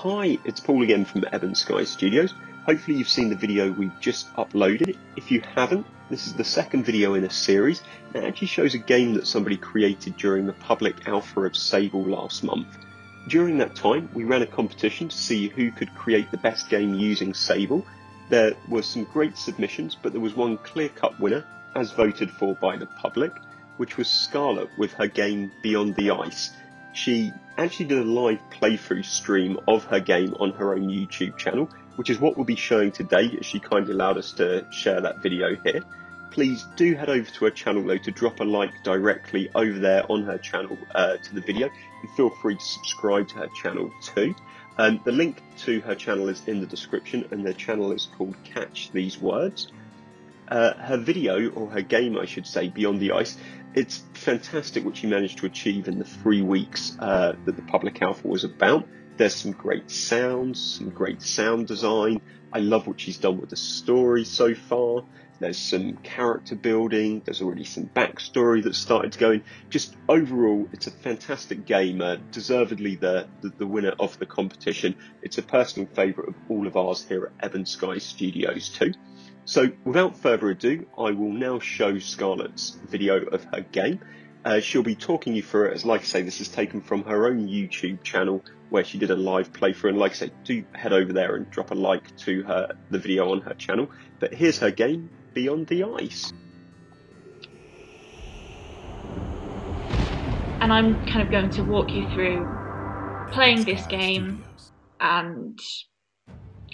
Hi, it's Paul again from Ebon Sky Studios. Hopefully you've seen the video we've just uploaded. If you haven't, this is the second video in a series, and it actually shows a game that somebody created during the public alpha of Sable last month. During that time, we ran a competition to see who could create the best game using Sable. There were some great submissions, but there was one clear-cut winner, as voted for by the public, which was Scarlett with her game Beyond the Ice. She actually did a live playthrough stream of her game on her own YouTube channel, which is what we'll be showing today, as she kindly allowed us to share that video here. Please do head over to her channel though to drop a like directly over there on her channel to the video, and feel free to subscribe to her channel too. The link to her channel is in the description, and their channel is called Catch These Words. Her video, or her game I should say, Beyond the Ice, it's fantastic what she managed to achieve in the 3 weeks that the public alpha was about. There's some great sounds, some great sound design. I love what she's done with the story so far. There's some character building, there's already some backstory that's started to go in. Just overall, it's a fantastic game, deservedly the winner of the competition. It's a personal favourite of all of ours here at Ebon Sky Studios too. So without further ado, I will now show Scarlett's video of her game. She'll be talking you through it, as like I say, this is taken from her own YouTube channel where she did a live playthrough, and like I say, do head over there and drop a like to the video on her channel. But here's her game, Beyond the Ice. And I'm kind of going to walk you through playing this game and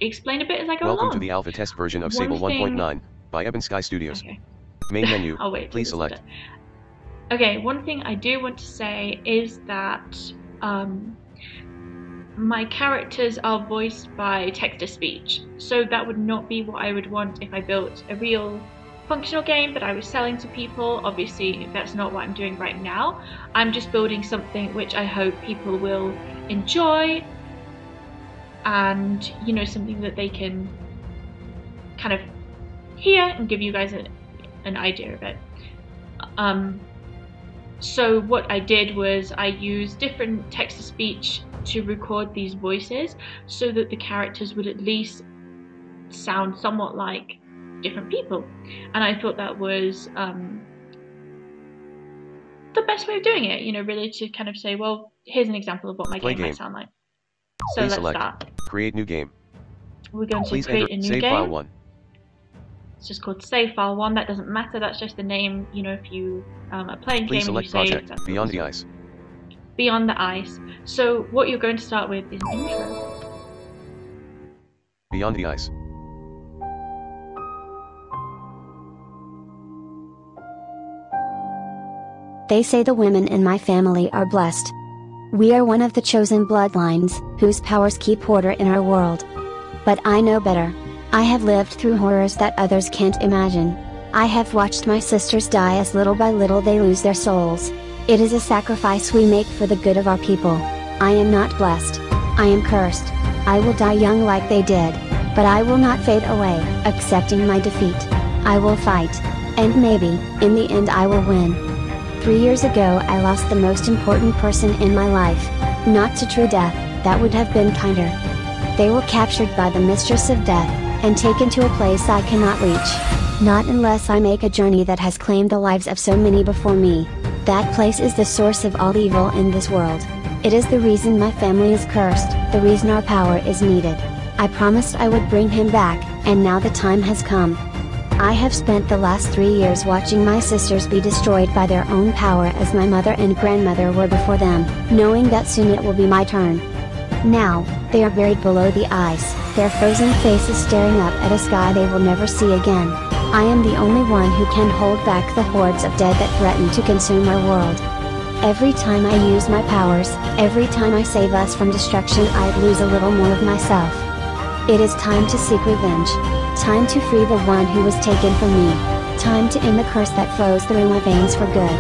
explain a bit as I go along. Welcome to the alpha test version of Sable 1.9 by Ebon Sky Studios. Okay. Main menu, I'll wait please select. Okay, one thing I do want to say is that my characters are voiced by text-to-speech, so that would not be what I would want if I built a real functional game that I was selling to people. Obviously, that's not what I'm doing right now. I'm just building something which I hope people will enjoy, and you know, something that they can kind of hear and give you guys an idea of it. So what I did was I used different text-to-speech to record these voices so that the characters would at least sound somewhat like different people, and I thought that was the best way of doing it, you know, really to kind of say, well, here's an example of what my game might sound like. So let's start. Create new game. We're going to create a new save game. file 1. It's just called Save File 1. That doesn't matter. That's just the name. You know, if you are playing Please game and you select save, project Beyond the Ice. Beyond the Ice. So what you're going to start with is an intro. Beyond the Ice. They say the women in my family are blessed. We are one of the chosen bloodlines, whose powers keep order in our world. But I know better. I have lived through horrors that others can't imagine. I have watched my sisters die as little by little they lose their souls. It is a sacrifice we make for the good of our people. I am not blessed. I am cursed. I will die young like they did. But I will not fade away, accepting my defeat. I will fight. And maybe, in the end I will win. 3 years ago I lost the most important person in my life. Not to true death, that would have been kinder. They were captured by the Mistress of Death, and taken to a place I cannot reach. Not unless I make a journey that has claimed the lives of so many before me. That place is the source of all evil in this world. It is the reason my family is cursed, the reason our power is needed. I promised I would bring him back, and now the time has come. I have spent the last 3 years watching my sisters be destroyed by their own power as my mother and grandmother were before them, knowing that soon it will be my turn. Now, they are buried below the ice, their frozen faces staring up at a sky they will never see again. I am the only one who can hold back the hordes of dead that threaten to consume our world. Every time I use my powers, every time I save us from destruction, I lose a little more of myself. It is time to seek revenge. Time to free the one who was taken from me. Time to end the curse that flows through my veins for good.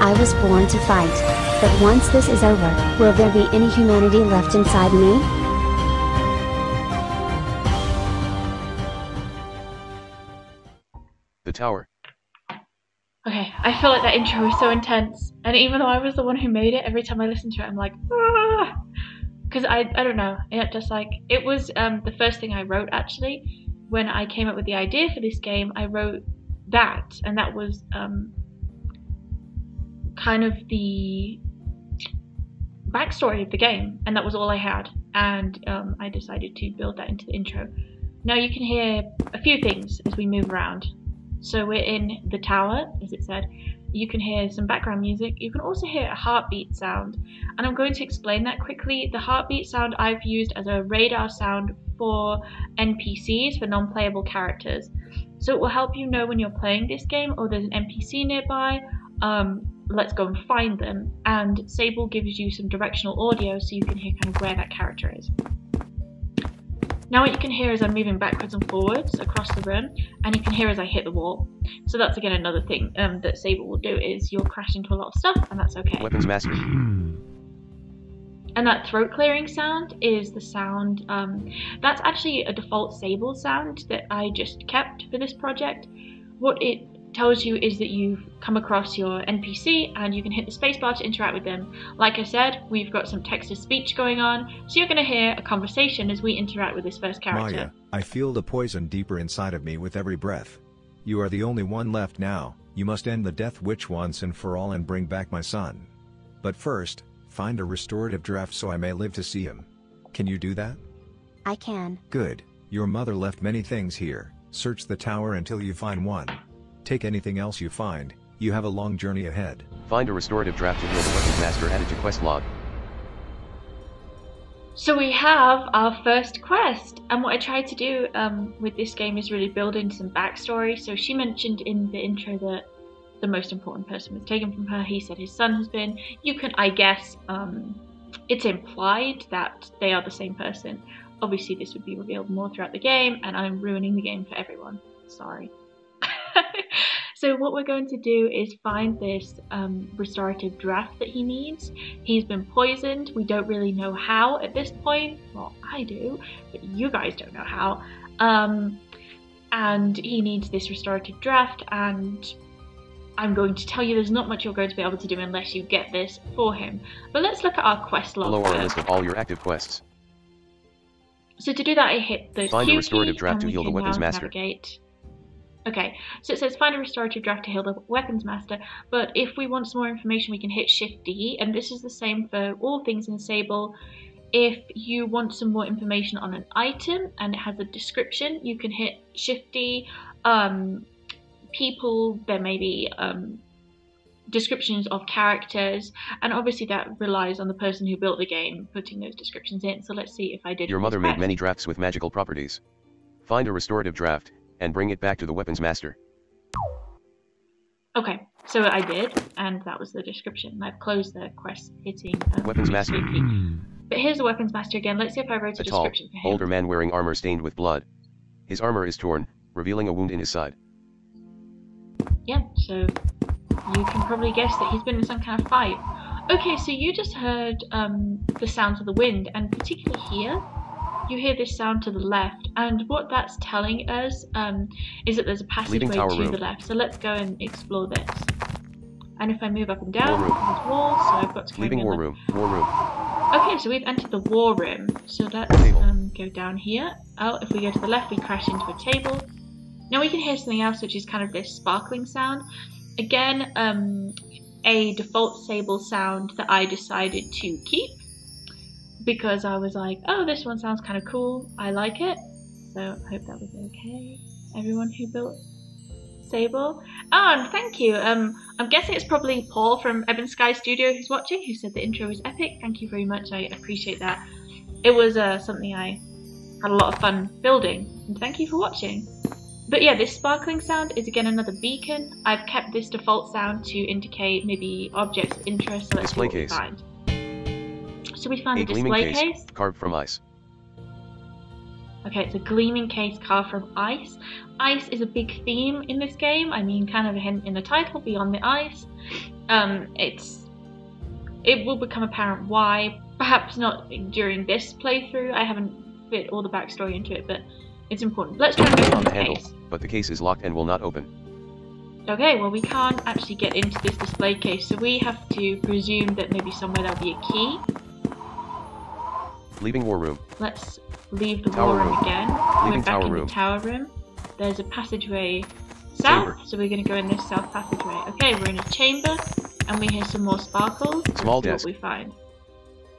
I was born to fight. But once this is over, will there be any humanity left inside me? The Tower. Okay, I feel like that intro was so intense, and even though I was the one who made it, every time I listen to it I'm like, ah! because I don't know, it just like, it was the first thing I wrote actually. When I came up with the idea for this game, I wrote that, and that was kind of the backstory of the game, and that was all I had, and I decided to build that into the intro. Now you can hear a few things as we move around. So we're in the tower, as it said. You can hear some background music. You can also hear a heartbeat sound, and I'm going to explain that quickly. The heartbeat sound I've used as a radar sound for NPCs, for non-playable characters. So it will help you know when you're playing this game, or there's an NPC nearby, let's go and find them. And Sable gives you some directional audio so you can hear kind of where that character is. Now what you can hear is I'm moving backwards and forwards across the room, and you can hear as I hit the wall. So that's again another thing that Sable will do, is you'll crash into a lot of stuff, and that's okay. Weapons Master. And that throat clearing sound is the sound, that's actually a default Sable sound that I just kept for this project. What it tells you is that you've come across your NPC and you can hit the spacebar to interact with them. Like I said, we've got some text-to-speech going on, so you're going to hear a conversation as we interact with this first character. Maya, I feel the poison deeper inside of me with every breath. You are the only one left now. You must end the Death Witch once and for all and bring back my son. But first, find a restorative draft so I may live to see him. Can you do that? I can. Good. Your mother left many things here. Search the tower until you find one. Take anything else you find. You have a long journey ahead. Find a restorative draft to heal the Weapons Master added to quest log. So we have our first quest, and what I tried to do with this game is really build in some backstory. So she mentioned in the intro that the most important person was taken from her. He said his son has been. You can, I guess, it's implied that they are the same person. Obviously this would be revealed more throughout the game, and I'm ruining the game for everyone. Sorry. So what we're going to do is find this restorative draft that he needs. He's been poisoned. We don't really know how at this point. Well, I do, but you guys don't know how. And he needs this restorative draft, and I'm going to tell you there's not much you're going to be able to do unless you get this for him. But let's look at our quest log. Below are a list of all your active quests. So to do that, I hit the Find a Q restorative key, draft to and we heal the can Weapons now Master. Navigate. Okay, so it says find a restorative draft to heal the Weapons Master, but if we want some more information we can hit Shift D, and this is the same for all things in Sable. If you want some more information on an item and it has a description, you can hit Shift D. People, there may be descriptions of characters, and obviously that relies on the person who built the game putting those descriptions in. So let's see if I did. Your mother made many drafts with magical properties. Find a restorative draft and bring it back to the Weapons Master. Okay, so I did, and that was the description. I've closed the quest hitting Weapons Master. But here's the Weapons Master again. Let's see if I wrote a tall, description for him. older man wearing armor stained with blood. His armor is torn, revealing a wound in his side. Yeah, so you can probably guess that he's been in some kind of fight. Okay, so you just heard the sounds of the wind, and particularly here, you hear this sound to the left, and what that's telling us is that there's a passageway to the left. So let's go and explore this. And if I move up and down, there's walls, so I've got to Leaving war room. War room. Okay, so we've entered the war room. So let's go down here. Oh, if we go to the left, we crash into a table. Now we can hear something else, which is kind of this sparkling sound. Again, a default Sable sound that I decided to keep, because I was like, oh, this one sounds kind of cool. I like it. So I hope that was okay. Everyone who built Sable. Oh, and thank you. I'm guessing it's probably Paul from Ebon Sky Studio who's watching, who said the intro was epic. Thank you very much. I appreciate that. It was something I had a lot of fun building. And thank you for watching. But yeah, this sparkling sound is again another beacon. I've kept this default sound to indicate maybe objects of interest. So let's see what we find. So we found a display case carved from ice. Okay, it's a gleaming case carved from ice. Ice is a big theme in this game. I mean, kind of a hint in the title, Beyond the Ice. It will become apparent why. Perhaps not during this playthrough. I haven't fit all the backstory into it, but it's important. Let's try and open the case. But the case is locked and will not open. Okay, well we can't actually get into this display case, so we have to presume that maybe somewhere there'll be a key. Leaving war room. Let's leave the Tower war room room. again. Leaving We're back tower in room. the tower room. There's a passageway south, Chamber. so we're going to go in this south passageway. Okay, we're in a chamber, and we hear some more sparkles. Small Let's see desk. what we find.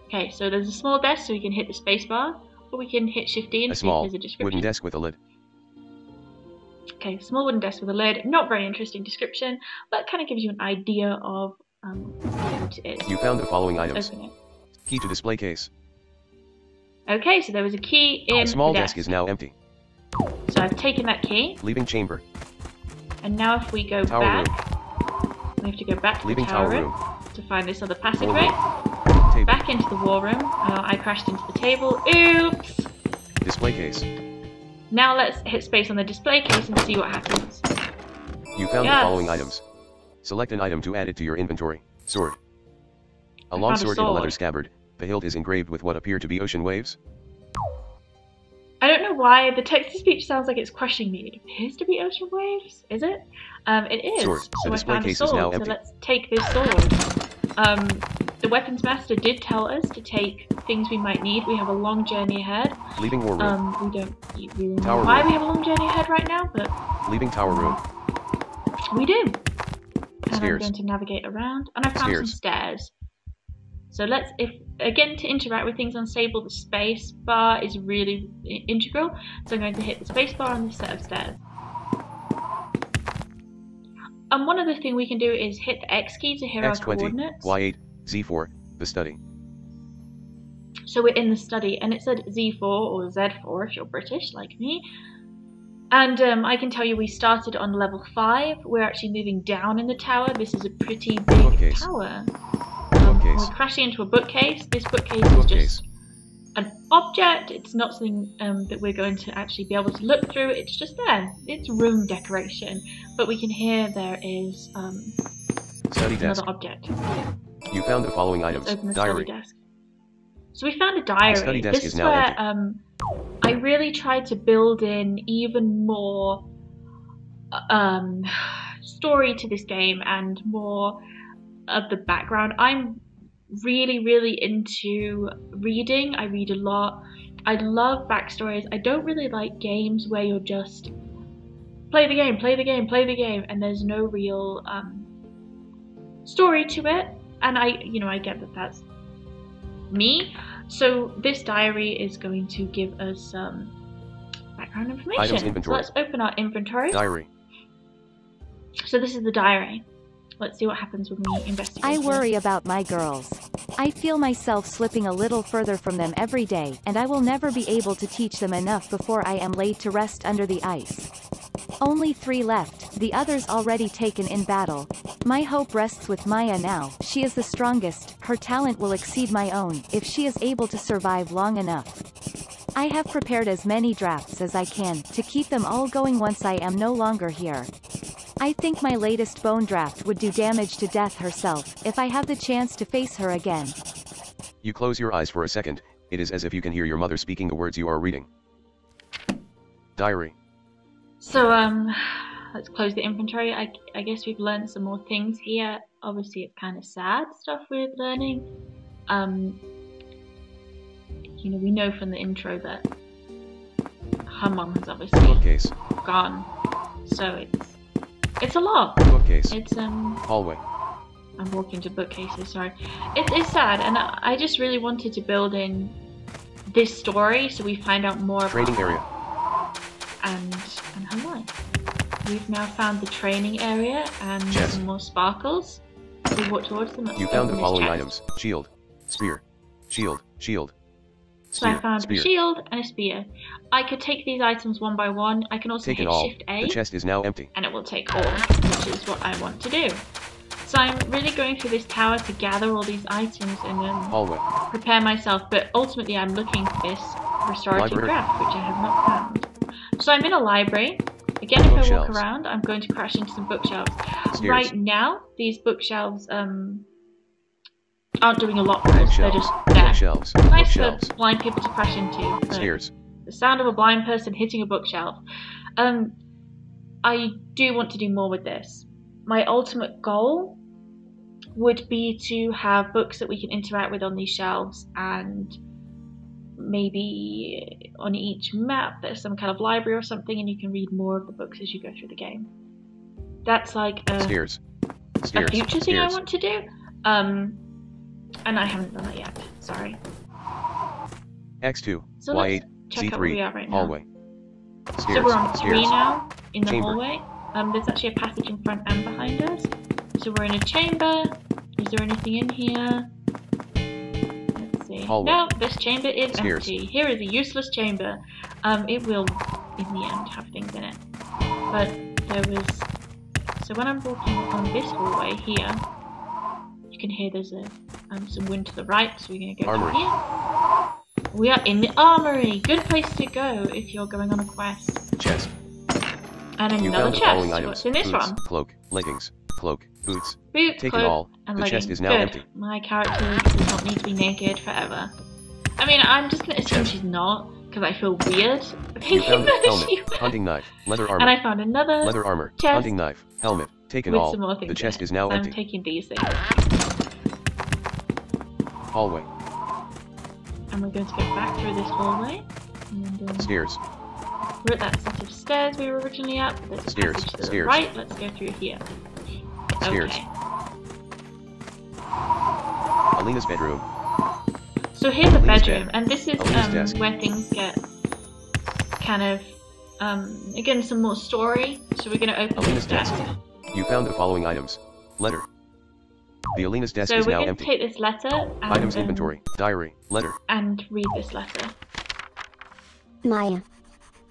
Okay, so there's a small desk, so we can hit the spacebar, or we can hit Shift D and A see if small there's a description. wooden desk with a lid. Okay, small wooden desk with a lid. Not very interesting description, but kind of gives you an idea of what it is. You found the following Let's items. open it. Key to display case. Okay, so there was a key in The small the desk is now empty. So I've taken that key, Leaving chamber. and now if we go Tower back, we have to go back to Leaving the tower tower room to find this other War passageway. room. Table. Back into the war room. I crashed into the table. Oops! Display case. Now let's hit space on the display case and see what happens. You found Yes. the following items. Select an item to add it to your inventory. Sword. A I long found a sword in a leather sword. scabbard. The hilt is engraved with what appear to be ocean waves. I don't know why the text-to-speech sounds like it's questioning me. It appears to be ocean waves. Is it? It is. Sword. The So I display found a case is sword. now So empty. let's take this sword. The weapons master did tell us to take things we might need. We have a long journey ahead. Leaving war room. We don't really know Tower why room. we have a long journey ahead right now, but Leaving tower room. we do. And I'm Stairs. going to navigate around, and I found some Stairs. stairs. So let's, again, to interact with things unstable, the space bar is really integral. So I'm going to hit the space bar on this set of stairs. And one other thing we can do is hit the X key to hear our X20. coordinates. Y8. Z4. The study. So we're in the study, and it said Z4 or Z4 if you're British like me. And I can tell you we started on level 5. We're actually moving down in the tower. This is a pretty big Bookcase. tower. Bookcase. We're crashing into a bookcase. This bookcase is Bookcase. just an object. It's not something that we're going to actually be able to look through. It's just there. It's room decoration. But we can hear there is Study desk. another object. You found the following Let's items. open the Diary. study desk. So we found a diary. study desk This is is now where I really tried to build in even more story to this game and more of the background. I'm really into reading. I read a lot. I love backstories. I don't really like games where you're just play the game, and there's no real story to it. And I get that that's me. So this diary is going to give us some background information. Items So inventory. let's open our inventory. Diary. So this is the diary. Let's see what happens when we investigate. I this. worry about my girls. I feel myself slipping a little further from them every day, and I will never be able to teach them enough before I am laid to rest under the ice. Only 3 left, the others already taken in battle. My hope rests with Maya now. She is the strongest. Her talent will exceed my own, if she is able to survive long enough. I have prepared as many drafts as I can, to keep them all going once I am no longer here. I think my latest bone draft would do damage to Death herself, if I have the chance to face her again. You close your eyes for a second. It is as if you can hear your mother speaking the words you are reading. Diary. So let's close the inventory. I guess we've learned some more things here. Obviously it's kind of sad stuff we're learning. We know from the intro that her mum has obviously Bookcase. gone. So it's a lot. Bookcase. It's Hallway. I'm walking to bookcases, sorry. It's sad, and I just really wanted to build in this story so we find out more Training about area. her and her life. We've now found the training area and Chest. some more sparkles. We walk towards them. Let's You found the open this following chest. items. Shield. Spear. Shield. Shield. So I Spear. found Spear. a shield and a spear. I could take these items one by one. I can also Taken hit all. Shift A. The chest is now empty. And it will take all, which is what I want to do. So I'm really going through this tower to gather all these items and Hallway. prepare myself, but ultimately I'm looking for this restorative Library. craft, which I have not found. So I'm in a library. Again, if I walk Bookshelves. around, I'm going to crash into some bookshelves. Stairs. Right now, these bookshelves aren't doing a lot for us. They're just there. Bookshelves. Nice Bookshelves. for blind people to crash into. but Stairs. the sound of a blind person hitting a bookshelf. I do want to do more with this. My ultimate goal would be to have books that we can interact with on these shelves and maybe on each map there's some kind of library or something, and you can read more of the books as you go through the game. That's like a future thing I want to do. And I haven't done that yet. Sorry. X2, So Y8, check out where we are right C3, now. hallway. So we're on 3 now in the Chamber. hallway. There's actually a passage in front and behind us. So we're in a chamber. Is there anything in here? Let's see. Hallway. No, this chamber is Stairs. empty. Here is a useless chamber. It will, in the end, have things in it. But there was... So when I'm walking on this hallway here, you can hear there's some wind to the right, so we're going to go Armory. through here. We are in the armory. Good place to go if you're going on a quest. Chest. And You another found the following chest. items. What's in this Boots, one? cloak, leggings, cloak, boots. Boots, Taken cloak, all. and The leggings. chest is now Good. empty. My character does not need to be naked forever. I mean, I'm just going to assume Chest. she's not, because I feel weird. You thinking found that a helmet, she was. hunting knife, leather armor. And I found another Leather armor, chest hunting knife, helmet. Taken with all. some more things The chest in it. is now So I'm empty. taking these things. Hallway. And we're going to go back through this hallway. And Stairs. we're at that set of stairs we were originally at, but there's a Stairs, passage to the stairs. right. Let's go through here. Stairs. Okay. Alina's bedroom. So here's the Alina's bedroom, bed. and this is Alina's desk. where things get kind of, again, some more story. So we're going to open Alina's this desk. desk. You found the following items. Letter. The Alina's desk So is we're now going empty. to take this letter and, Items inventory. Diary. Letter. and read this letter. Maya.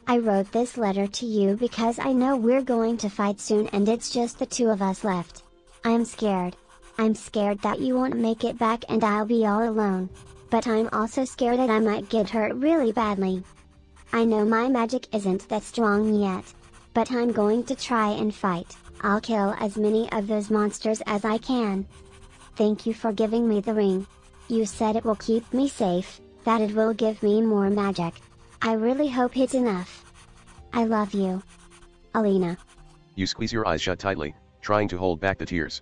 I wrote this letter to you because I know we're going to fight soon and it's just the two of us left. I'm scared. I'm scared that you won't make it back and I'll be all alone. But I'm also scared that I might get hurt really badly. I know my magic isn't that strong yet. But I'm going to try and fight. I'll kill as many of those monsters as I can. Thank you for giving me the ring. You said it will keep me safe, that it will give me more magic. I really hope it's enough. I love you. Alina. You squeeze your eyes shut tightly, trying to hold back the tears.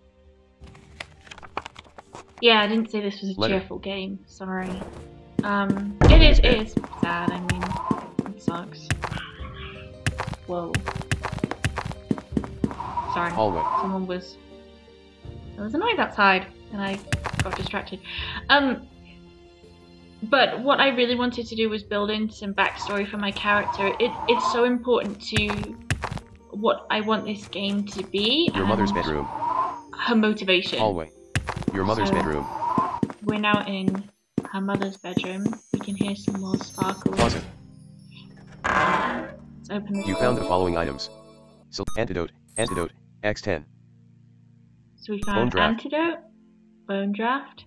Yeah, I didn't say this was a Letter. cheerful game. Sorry. It is sad. I mean, it sucks. Whoa. Sorry. Hallway. Someone was. There was a noise outside, and I got distracted. But what I really wanted to do was build in some backstory for my character. It's so important to what I want this game to be. Your mother's and bedroom. Her motivation. Hallway. Your mother's So- bedroom. We're now in her mother's bedroom. We can hear some more sparkles. Closet. Let's open this You found the door. following items. Antidote. Antidote. X10. So we Bone found draft. antidote, bone draft,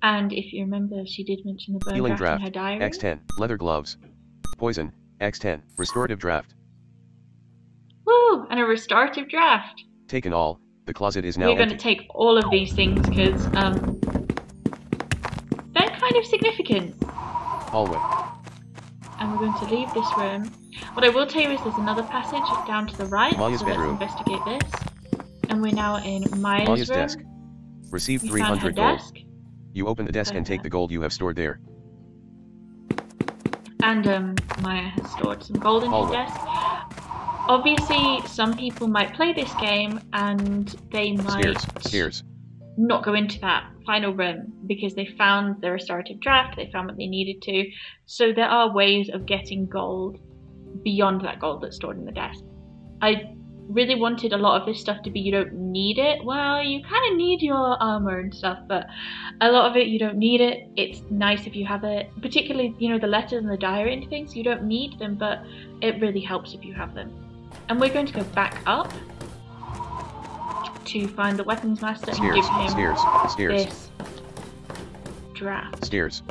and if you remember, she did mention the bone Healing draft in draft. her diary. X10. Leather gloves. Poison. X10. Restorative draft. Woo! And a restorative draft. Taken all. The closet is now We're going to empty. take all of these things because they're kind of significant. Hallway. And we're going to leave this room. What I will tell you is there's another passage down to the right. Maya's so bedroom. let's investigate this. And we're now in Maya's Maya's room. desk. Receive We found her 300 gold. desk. You open the desk and take Okay. the gold you have stored there. And Maya has stored some gold in her Hallway. desk. Obviously, some people might play this game and they might Stairs. not go into that final room because they found the restorative draft, they found what they needed to. So there are ways of getting gold beyond that gold that's stored in the desk. I really wanted a lot of this stuff to be you don't need it. Well, you kind of need your armor and stuff, but a lot of it you don't need it. It's nice if you have it, particularly, you know, the letters and the diary and things. You don't need them, but it really helps if you have them. And we're going to go back up to find the weapons master and Stairs. give him Stairs. this draft. Stairs.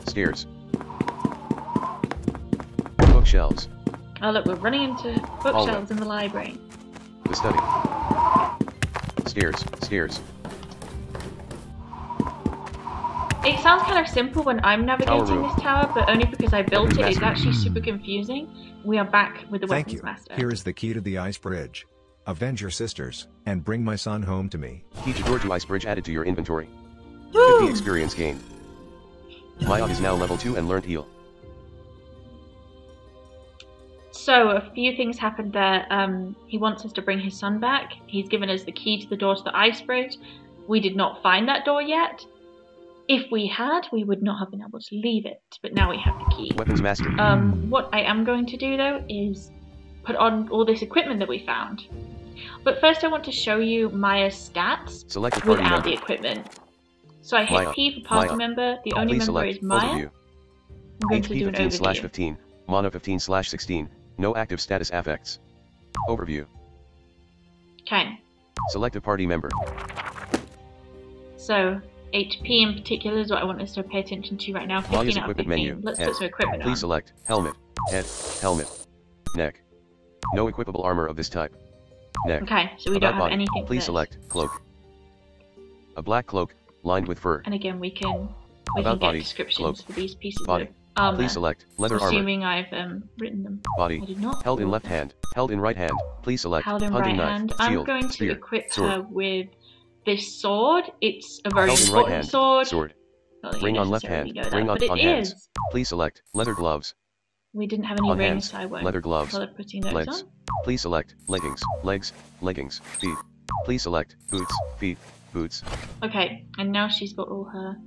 Bookshelves. Oh look, we're running into bookshelves in the library. The study. Stairs. It sounds kind of simple when I'm navigating Tower room. this tower, but only because I built Weapons it. It's master. actually super confusing. We are back with the Thank weapons you. master. Here is the key to the ice bridge. Avenge your sisters, and bring my son home to me. Key to door to ice bridge added to your inventory. 50 experience gained. Maya is now level 2 and learned heal. So a few things happened there. He wants us to bring his son back. He's given us the key to the door to the ice bridge. We did not find that door yet. If we had, we would not have been able to leave it, but now we have the key. Weapons master. What I am going to do though is put on all this equipment that we found. But first I want to show you Maya's stats Select a party without member. the equipment. So I hit Maya. P for party Maya. member, the only Please member select is Maya. overview. I'm going to HP do an 15/15, overview. Mana 15/16, no active status affects. Overview. Okay, Select a party member. so HP in particular is what I want us to pay attention to right now. 15 Maya's out of equipment 15. menu. Let's Head. put some equipment Please on. select helmet, head, helmet, neck. No equipable armor of this type. Neck. Okay, so we About don't have body. anything for Please this. select cloak. A black cloak lined with fur. And again, we can About get body, descriptions cloak, for these pieces body. of armor. Please select leather armor. Assuming I've written them. I Body. did not. Held in left hand. Held in right hand. Please select Held in hunting right knife, hand. shield, I'm going to spear, equip sword. her with this sword. It's a very Held in right important hand. sword. Sword. Not that you Ring on left necessarily hand. know that, Ring on, but it on is. hands. Please select leather gloves. We didn't have any On rings, hands. so I won't Leather gloves. bother putting those Legs. on. Please select leggings, legs, leggings, feet. Please select boots, feet, boots. Okay, and now she's got all her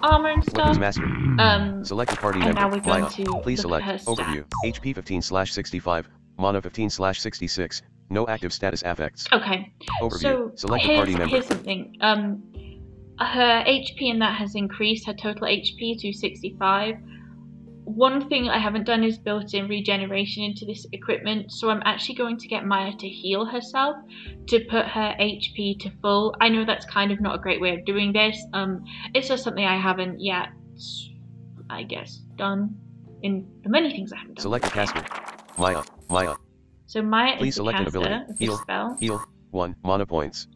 armor and Weapons stuff. master. Select a party and member. now we're going Maya. to Please look select at her overview. stats. HP 15/65, Mana 15/66. No active status affects. Okay, Overview. so Select a party member. here's something. Her HP in that has increased, her total HP to 65. One thing I haven't done is built in regeneration into this equipment, so I'm actually going to get Maya to heal herself to put her HP to full. I know that's kind of not a great way of doing this. It's just something I haven't yet, I guess, done in the many things I haven't done. Select a caster. Maya. Maya. So Maya Please is the select an caster ability. of this Heal. spell, Heal. 1 mana points.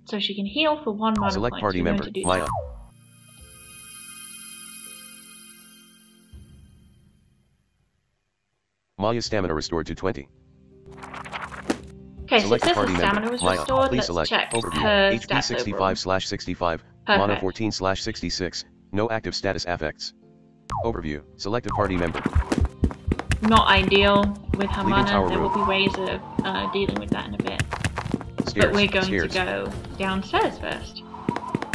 so she can heal for 1 mana Select point. party We're going member. to do Maya. that. Maya's stamina restored to 20. Okay, so it Select a says party the member. stamina was Maya. restored. Please Let's select check overview. her HP stats overall. 65/65. Mana Perfect. 14/66. No active status affects. Overview. Select a party member. Not ideal with her Leaving mana. tower There will room. be ways of dealing with that in a bit. Stairs. But we're going Stairs. to go downstairs first.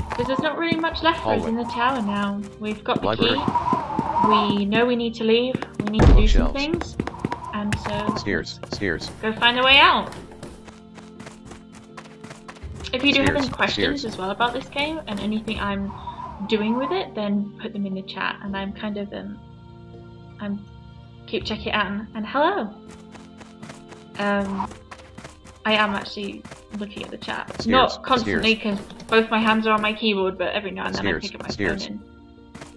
Because there's not really much left for us Hallway. in the tower now. We've got the Library. key. We know we need to leave. We need to do some Bookshelves. things. And so Stairs. Stairs. go find a way out. If you do have any Stairs. questions Stairs. as well about this game and anything I'm doing with it, then put them in the chat. And I'm kind of keep checking it out. And hello. I am actually looking at the chat. Stairs. Not constantly because both my hands are on my keyboard, but every now and then Stairs. I pick up my Stairs. phone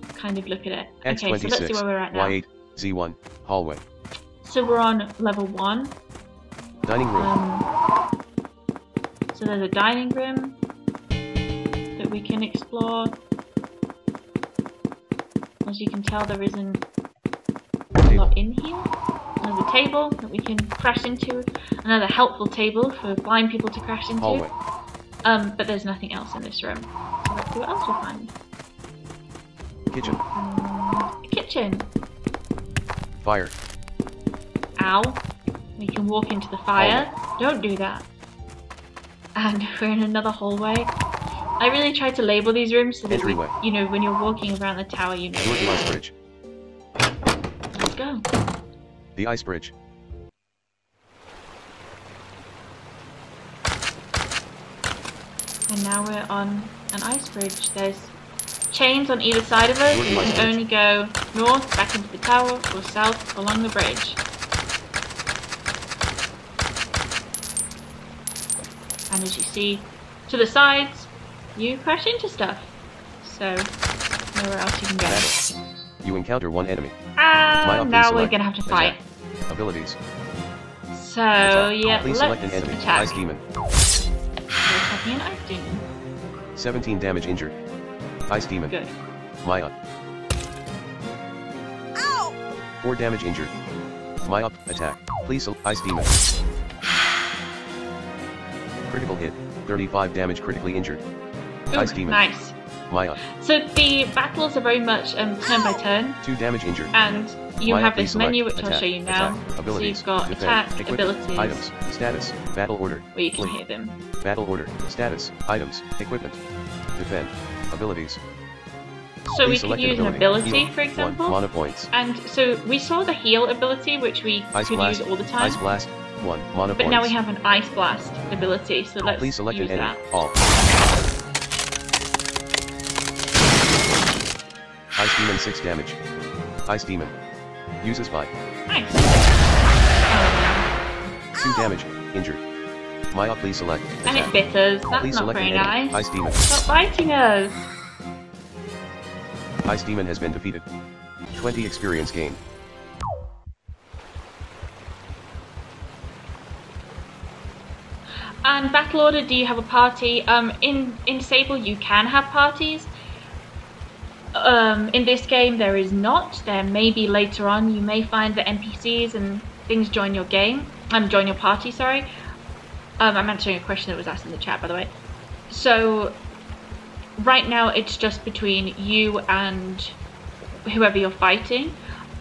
and kind of look at it. X26. Okay, so let's see where we're at now. Y8. Z1. Hallway. So we're on level 1. Dining room. So there's a dining room that we can explore. As you can tell, there isn't a lot in here. There's a table that we can crash into. Another helpful table for blind people to crash into. Hallway. But there's nothing else in this room. So let's see what else we'll find. Kitchen. Kitchen. Fire. Ow. We can walk into the fire. Don't do that. And we're in another hallway. I really tried to label these rooms so that Entryway. you know, when you're walking around the tower, you know. Door to ice bridge. Let's go. The ice bridge. And now we're on an ice bridge. There's chains on either side of us. Door to You ice can bridge. only go north, back into the tower, or south along the bridge. And as you see to the sides, you crash into stuff. So, nowhere else you can go. Battle. You encounter one enemy. And Please now we're select gonna have to fight. attack. Abilities. So, Attack. yeah, Please let's select an enemy. attack. Ice demon. We're attacking an ice demon. 17 damage injured. Ice demon. Good. Maya. 4 damage injured. Maya. Attack. Please ice demon. Critical hit. 35 damage critically injured. Ooh, Ice demon. nice. Maya. So the battles are very much turn by turn. 2 damage injured. And you Maya, have please this menu, select which I'll attack, show you now. Attack, abilities, so you've got defend, attack, equipment, abilities, items, status, battle order, where you can flee. hear them. Battle order, status, items, equipment, defend, abilities. So we Please could select use an ability, Heal. for example. 1 mana points. And so we saw the heal ability, which we Ice could blast, use all the time. Ice blast, 1 mana But points. now we have an ice blast ability, so let's Please select use an that. enemy. All. Ice demon 6 damage. Ice demon. Uses by. Nice. 2 damage. Injured. Maya, please select. And it Attack. bit us. That's Please not select very an enemy. nice. Ice demon. Stop biting us. Ice demon has been defeated. 20 experience gained. And battle order, do you have a party? In Sable you can have parties. In this game there is not. There may be later on. You may find that NPCs and things join your game. Join your party, sorry. I'm answering a question that was asked in the chat, by the way. So right now it's just between you and whoever you're fighting.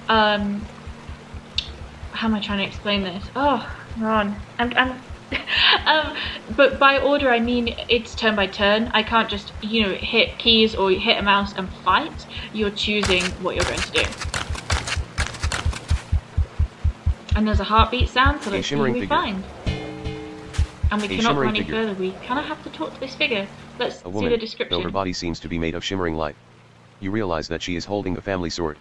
How am I trying to explain this? Oh, Ron. But by order I mean it's turn by turn. I can't just, hit keys or hit a mouse and fight. You're choosing what you're going to do. And there's a heartbeat sound, so let's see who we find. And we cannot go any further. We kind of have to talk to this figure. Let's see the description. Though her body seems to be made of shimmering light. You realize that she is holding the family sword.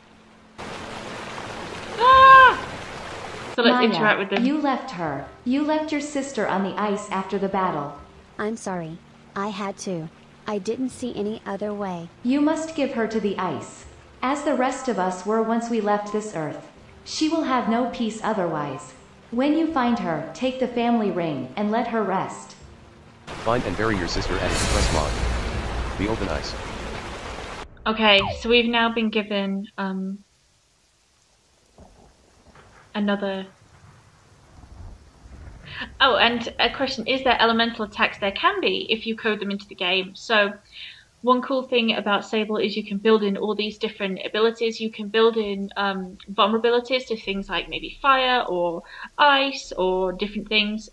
So let's Maya, interact with them. You left her. You left your sister on the ice after the battle. I'm sorry. I had to. I didn't see any other way. You must give her to the ice. As the rest of us were once we left this earth. She will have no peace otherwise. When you find her, take the family ring and let her rest. Find and bury your sister at Express Log. The open ice. Okay, so we've now been given another. Oh, and a question, is there elemental attacks? There can be if you code them into the game. So one cool thing about Sable is you can build in all these different abilities. You can build in vulnerabilities to things like maybe fire or ice or different things.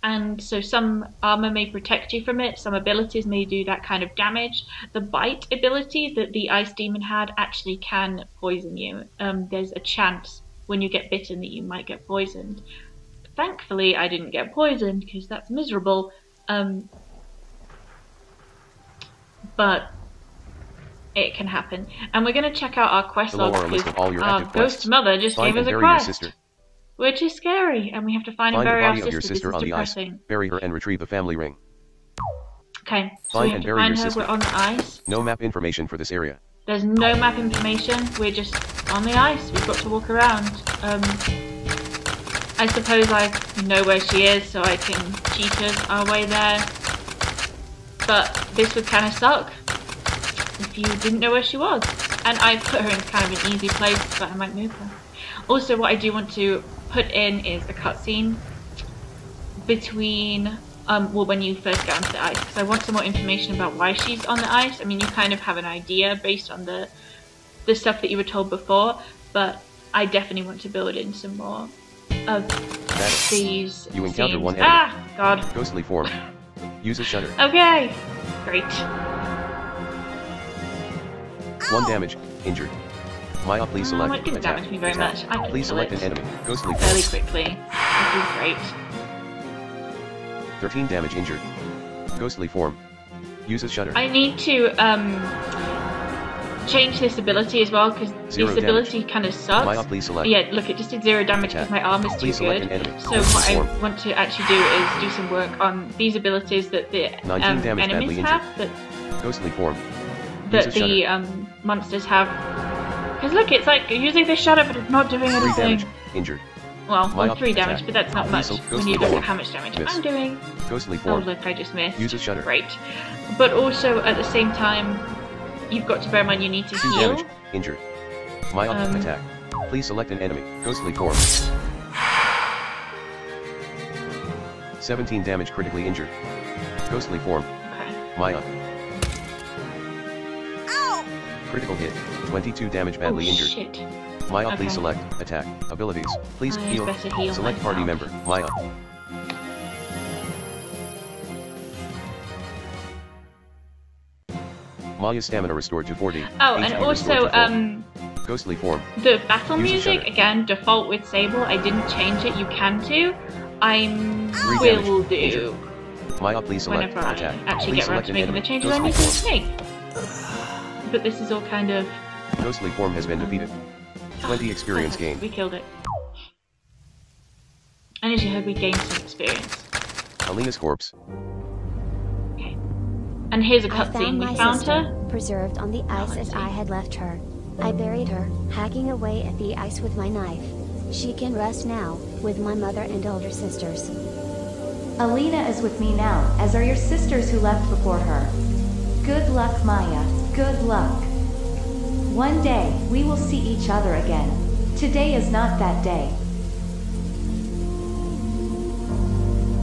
And so some armor may protect you from it, some abilities may do that kind of damage. The bite ability that the ice demon had actually can poison you. There's a chance when you get bitten that you might get poisoned. Thankfully I didn't get poisoned because that's miserable. But it can happen. And we're going to check out our quest log because our ghost mother just gave us a quest. Which is scary, and we have to find and bury our sister. This is depressing. Bury her and retrieve the family ring. Okay, so we have to find her. We're on the ice. No map information for this area. There's no map information. We're just on the ice. We've got to walk around. I suppose I know where she is, so I can cheat us our way there. But this would kind of suck if you didn't know where she was. And I put her in kind of an easy place, but I might move her. Also, what I do want to put in is a cutscene between, when you first get onto the ice, because I want some more information about why she's on the ice. I mean, you kind of have an idea based on the stuff that you were told before, but I definitely want to build in some more of these You encounter scenes. one enemy. Ah, God. Ghostly form. Use a shutter. Okay, great. 1 damage. Injured. Maya, please select. It didn't damage me very much. I can Please kill select it an enemy. Ghostly form. fairly quickly. This is great. 13 damage. Injured. Ghostly form. Uses shutter. I need to change this ability as well because this ability kind of sucks. Maya, please select. Yeah, look, it just did 0 damage because my arm is too good. So what I want to actually do is do some work on these abilities that the enemies have, Ghostly form. that the monsters have. Because look, it's like using this shutter, but it's not doing anything. 3 damage. Injured. Well, 3 damage, but that's not much when you look at how much damage I'm doing. Ghostly Oh, form. look, I just missed. Use a shutter. Great. But also, at the same time, you've got to bear in mind you need to 2 heal. damage. Injured. Maya, attack. Please select an enemy. Ghostly form. 17 damage. Critically injured. Ghostly form. Okay. Maya. Critical hit. 22 damage. Badly injured. Shit. Maya, Okay. please select attack abilities. Please I heal. better heal Select party myself. member. Maya. Maya's stamina restored to 40. Oh, and HP restored also, to full. Ghostly form. the battle Use a music, shudder. again, default with Sable. I didn't change it. You can too. I 3 will damage. do Injured. Maya, please select whenever I attack. actually Please get around select to an making the enemy. changes I Ghostly need to form. make. But this is all kind of... Ghostly form has been defeated. 20 experience Perfect. gained. We killed it. And as you heard, we gained some experience. Alina's corpse. Okay. And here's a I found cutscene. my We found sister, her. preserved on the ice let's as I see. had left her. I buried her, hacking away at the ice with my knife. She can rest now, with my mother and older sisters. Alina is with me now, as are your sisters who left before her. Good luck, Maya. Good luck. One day, we will see each other again. Today is not that day.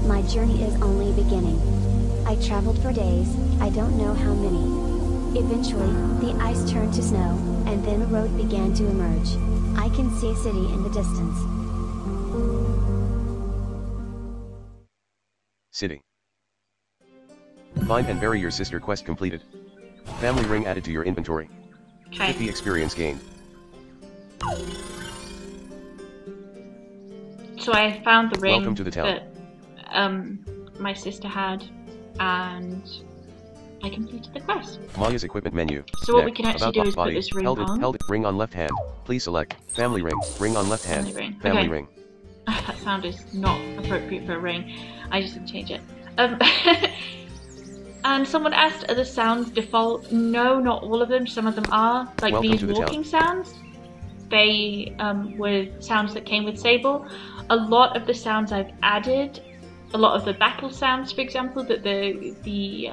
My journey is only beginning. I traveled for days, I don't know how many. Eventually, the ice turned to snow, and then a road began to emerge. I can see a city in the distance. City. Find and bury your sister. Quest completed. Family ring added to your inventory. 50 Okay. experience gained. So I found the ring Welcome to the town. that my sister had, and I completed the quest. Maya's equipment menu. So what we Neck, can actually about do is put body, this ring held on. Held it, ring on left hand. Please select family ring. Ring on left hand. Family ring. Family Okay. ring. That sound is not appropriate for a ring. I just didn't change it. And someone asked, are the sounds default? No, not all of them. Some of them are. Like Welcome these to the walking sounds. They were sounds that came with Sable. A lot of the sounds I've added, a lot of the battle sounds, for example, that the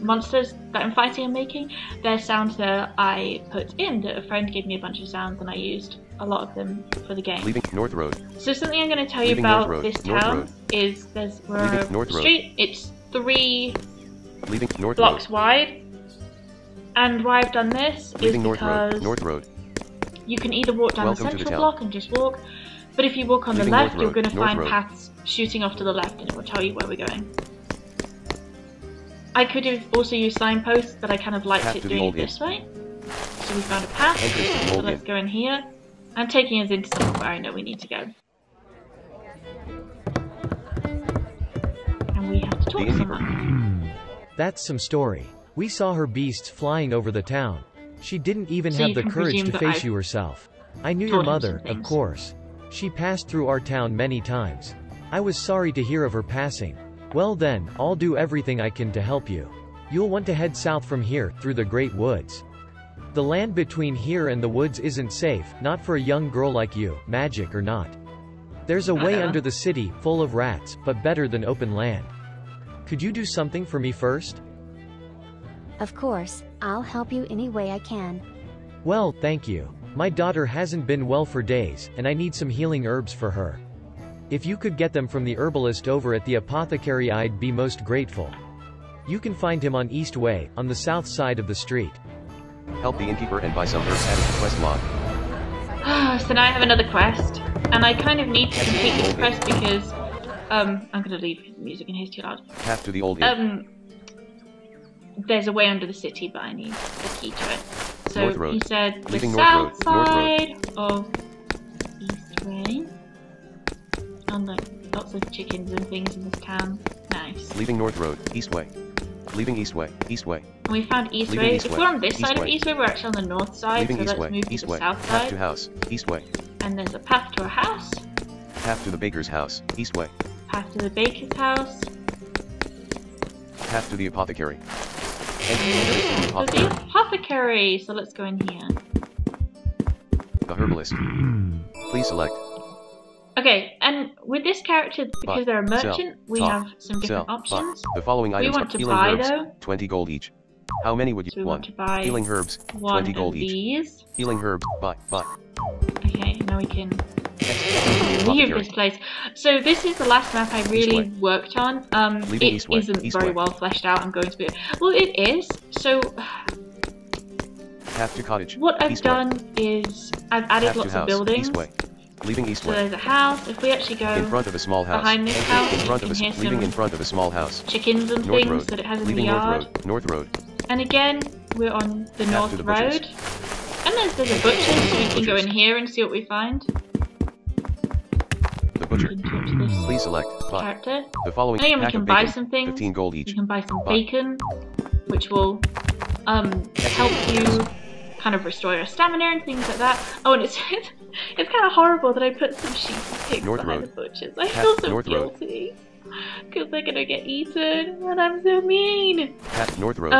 monsters that I'm fighting are making, they're sounds that I put in, that a friend gave me a bunch of sounds and I used a lot of them for the game. Leaving North Road. So something I'm going to tell you Leaving North about Road, this North town Road. is we're Leaving a North Road. street, it's 3 Leaving North blocks Road. wide, and why I've done this is Leaving North because Road. North Road. you can either walk down Welcome the to the central town. block and just walk, but if you walk on Leaving the left, North you're Road, going to North find Road. paths shooting off to the left, and it will tell you where we're going. I could have also used signposts, but I kind of liked Path it to the doing it old inn. this way. So we found a path, Entrance to the so old let's inn. go in here. I'm taking us into somewhere where I know we need to go. And we have to talk The to innkeeper. someone. That's some story. We saw her beasts flying over the town. She didn't even So have you the can courage presume to that face I've you herself. I knew told your him some mother, of things. course. She passed through our town many times. I was sorry to hear of her passing. Well then, I'll do everything I can to help you. You'll want to head south from here, through the great woods. The land between here and the woods isn't safe, not for a young girl like you, magic or not. There's a way Uh-oh. under the city, full of rats, but better than open land. Could you do something for me first? Of course, I'll help you any way I can. Well, thank you. My daughter hasn't been well for days, and I need some healing herbs for her. If you could get them from the herbalist over at the apothecary, I'd be most grateful. You can find him on East Way, on the south side of the street. Help the innkeeper and buy some herbs added to quest log. So now I have another quest, and I kind of need to complete this quest because I'm gonna leave the music in here, it's too loud. Path to the old inn. There's a way under the city, but I need the key to it. So North Road. he said the Leaving North south Road, North side of East Way. And like lots of chickens and things in this town. Nice. Leaving North Road. East Way. Leaving East Way. East Way. And we found East Leaving Way. East If Way. we're on this East side of Way. East Way, we're actually on the north side. Leaving So East let's Way. move to East the Way. south Path side. to house. East Way. And there's a path to a house. Path to the baker's house. East Way. Path to the baker's house. Path to the apothecary. Entrance to the To the apothecary. apothecary. So let's go in here. The herbalist. Please select. Okay, and with this character, because they're a Sell, merchant, we talk, have some different Sell. options. Buy. The following We items want are to healing buy, herbs. though. 20 gold each. How many would you So we want? want to buy Healing herbs. one 20 gold of each. these. Healing herbs. Buy. Okay, now we can leave Apothecary. this place. So this is the last map I really Way. worked on. Leaving It East Way. isn't East very Way. well fleshed out. I'm going to be. Well, it is. So Path to cottage. what I've East way. done is I've added Path to lots of house. buildings. East way. Leaving east So way. there's a house. If we actually go In front of a small house. behind this house, In front you of can a hear leaving some in front of a small house. chickens and North things road. that it has in the Leaving yard. North road. And again, we're on the Path North to the Road. bushes. And there's a butcher, so we can go Butchers. in here and see what we find. The butcher. We can talk to this Please select buy. character. The following And again, we pack can of buy bacon. some things. 15 gold You each. can buy some Buy. bacon, which will help you kind of restore your stamina and things like that. Oh, and it's it's kind of horrible that I put some sheep and pigs North behind Road. the butchers. I feel so North Road. guilty because they're gonna get eaten, and I'm so mean. Path North Road.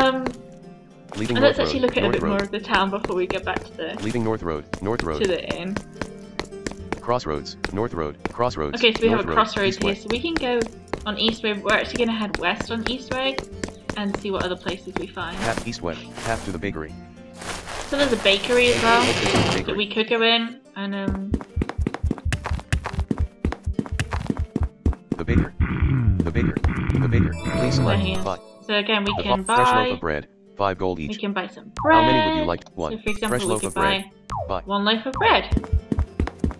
Leaving And North let's actually Road. look at a North bit Road. more of the town before we get back to the Leaving North Road. North Road. inn. Crossroads. North Road. Crossroads. Okay, so we have North a Road. crossroads East way. here, so we can go on Eastway. We're actually going to head west on Eastway and see what other places we find. Path east way. Path to the bakery. So there's a bakery as well Bakery. that we could go in, and The baker. The baker. The baker. Please select here. buy. So again, we The can fresh loaf buy. of bread. 5 gold We each. can buy some bread. How many would you like? One. So for example, Fresh we loaf could of bread. buy Buy. 1 loaf of bread.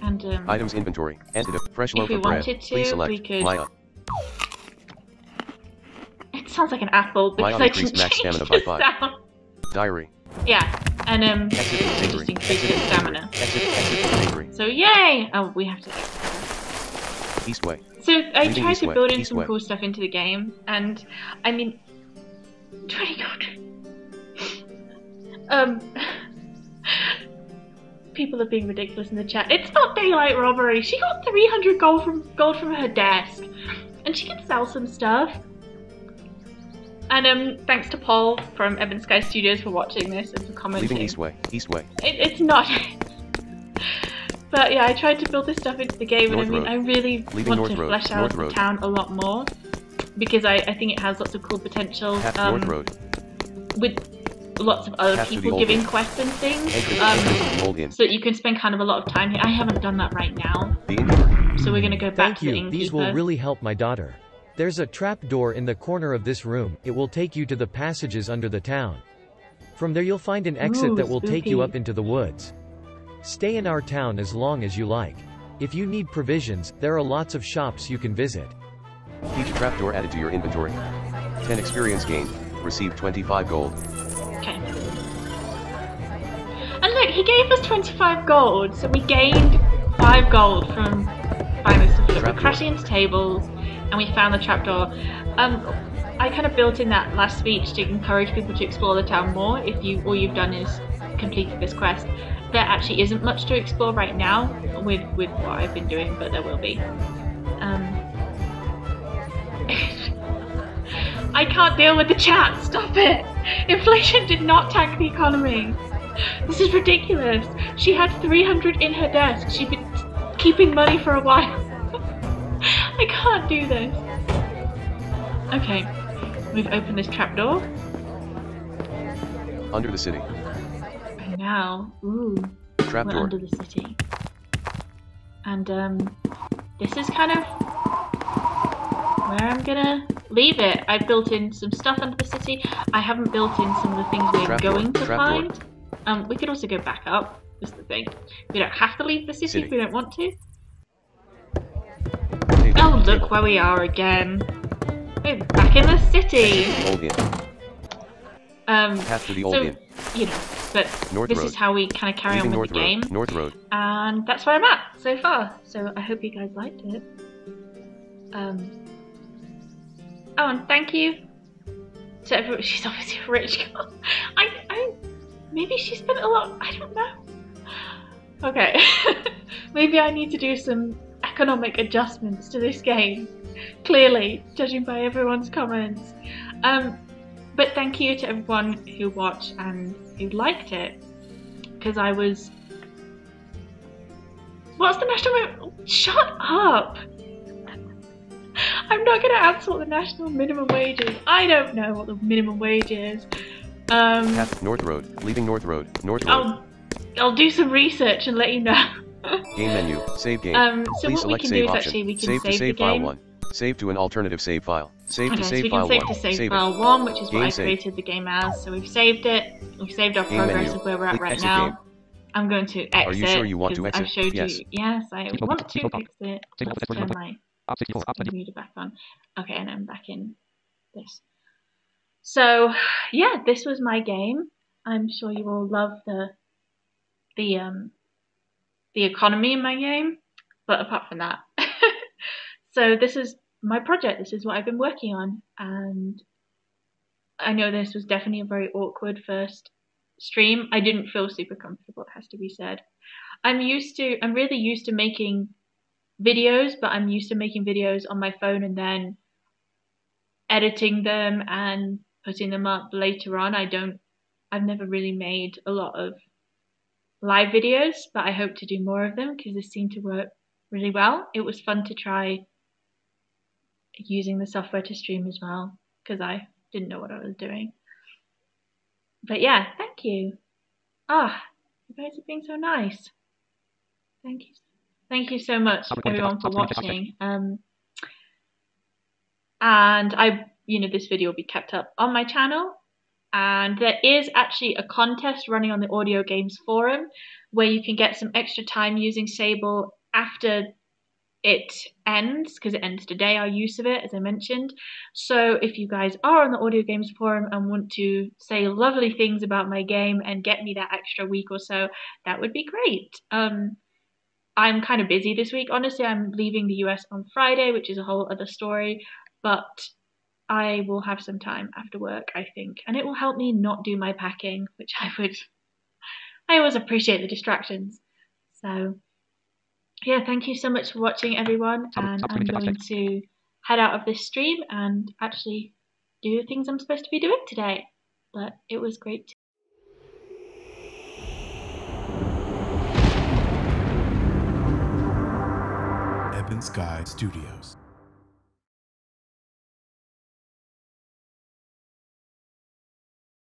And Items inventory. Antidote. Fresh if loaf we of bread. wanted to, Please select we could. Maya. It sounds like an apple because Maya I increased didn't max change stamina the by 5. sound. Diary. Yeah, and Exit the just bakery. increase Exit the the stamina. bakery. Exit the bakery. So yay! Oh, we have to. East way. So I Leaving tried east to way, build in east some way. cool stuff into the game, and I mean, 20 gold. People are being ridiculous in the chat. It's not daylight robbery. She got 300 gold from her desk, and she can sell some stuff. And thanks to Paul from Ebon Sky Studios for watching this and for commenting. Leaving east way. East way. It's not. But yeah, I tried to build this stuff into the game, North and I mean, Road. I really Leaving want North to Road. flesh out North the Road. town a lot more because I think it has lots of cool potential Path North Road. with lots of other Path to the people Old giving Inn. quests and things, Entrance to the Old Inn. so that you can spend kind of a lot of time here. I haven't done that right now, The innkeeper. so we're gonna go back Thank to the you, these will innkeeper. really help my daughter. There's a trap door in the corner of this room, it will take you to the passages under the town. From there you'll find an exit Ooh, that will take you spooky. up into the woods. Stay in our town as long as you like. If you need provisions, there are lots of shops you can visit. Each trapdoor added to your inventory. 10 experience gained. Receive 25 gold. Okay. And look, he gave us 25 gold, so we gained 5 gold from buying this stuff. We're Trapdoor. crashing into tables, and we found the trapdoor. I kind of built in that last speech to encourage people to explore the town more. If all you've done is completed this quest, there actually isn't much to explore right now with what I've been doing, but there will be. I can't deal with the chat. Stop it! Inflation did not tank the economy. This is ridiculous. She had 300 in her desk. She'd been keeping money for a while. I can't do this. Okay, we've opened this trapdoor. Under the city. And now, ooh, we're Trapdoor. under the city. And this is kind of where I'm gonna leave it. I built in some stuff under the city. I haven't built in some of the things we're Trapdoor. going to Trapdoor. find. We could also go back up. Is the thing. We don't have to leave the city if we don't want to. Table. Oh, look where we are again. We're back in the city. Old Inn. Path to the Old So, Inn. you know, but North this Road. is how we kind of carry Leaving on North with the game. Road. North Road. And that's where I'm at so far. So I hope you guys liked it. Oh, and thank you to everyone. She's obviously a rich girl. Maybe she spent a lot. I don't know. Okay, maybe I need to do some economic adjustments to this game. Clearly, judging by everyone's comments. But thank you to everyone who watched and who liked it, because I was. What's the national? Shut up! I'm not going to answer what the national minimum wage is. I don't know what the minimum wage is. Path North Road. Leaving North Road. North Road. I'll do some research and let you know. Game menu. Save game. So Please what we select can save do is option. actually we can Save to save save the file game. 1. Save to an alternative save file. Save to Okay, so save we file can save 1. to save Save file it. 1, which is what Game I save. created the game as. So we've saved it. We've saved our Game progress menu. of where we're at Click right exit now. game. I'm going to exit. Are you sure you want to because I've exit? showed Yes. you. Yes, I want to exit. Let's turn my computer back on. Okay, and I'm back in this. So yeah, this was my game. I'm sure you all love the economy in my game, but apart from that, so this is my project. This is what I've been working on, and I know this was definitely a very awkward first stream. I didn't feel super comfortable, it has to be said. I'm really used to making videos, but I'm used to making videos on my phone and then editing them and putting them up later on. I've never really made a lot of live videos, but I hope to do more of them because this seemed to work really well. It was fun to try using the software to stream as well because I didn't know what I was doing. But yeah, thank you. You guys have been so nice. Thank you. Thank you so much everyone for watching. And this video will be kept up on my channel. And there is actually a contest running on the Audio Games Forum where you can get some extra time using Sable after it ends, because it ends today, our use of it, as I mentioned. So if you guys are on the Audio Games Forum and want to say lovely things about my game and get me that extra week or so, that would be great. I'm kind of busy this week. Honestly, I'm leaving the US on Friday, which is a whole other story, but I will have some time after work, I think, and it will help me not do my packing, which I always appreciate the distractions. So yeah, thank you so much for watching, everyone, and I'm going to head out of this stream and actually do the things I'm supposed to be doing today. But it was great. Ebon Sky Studios.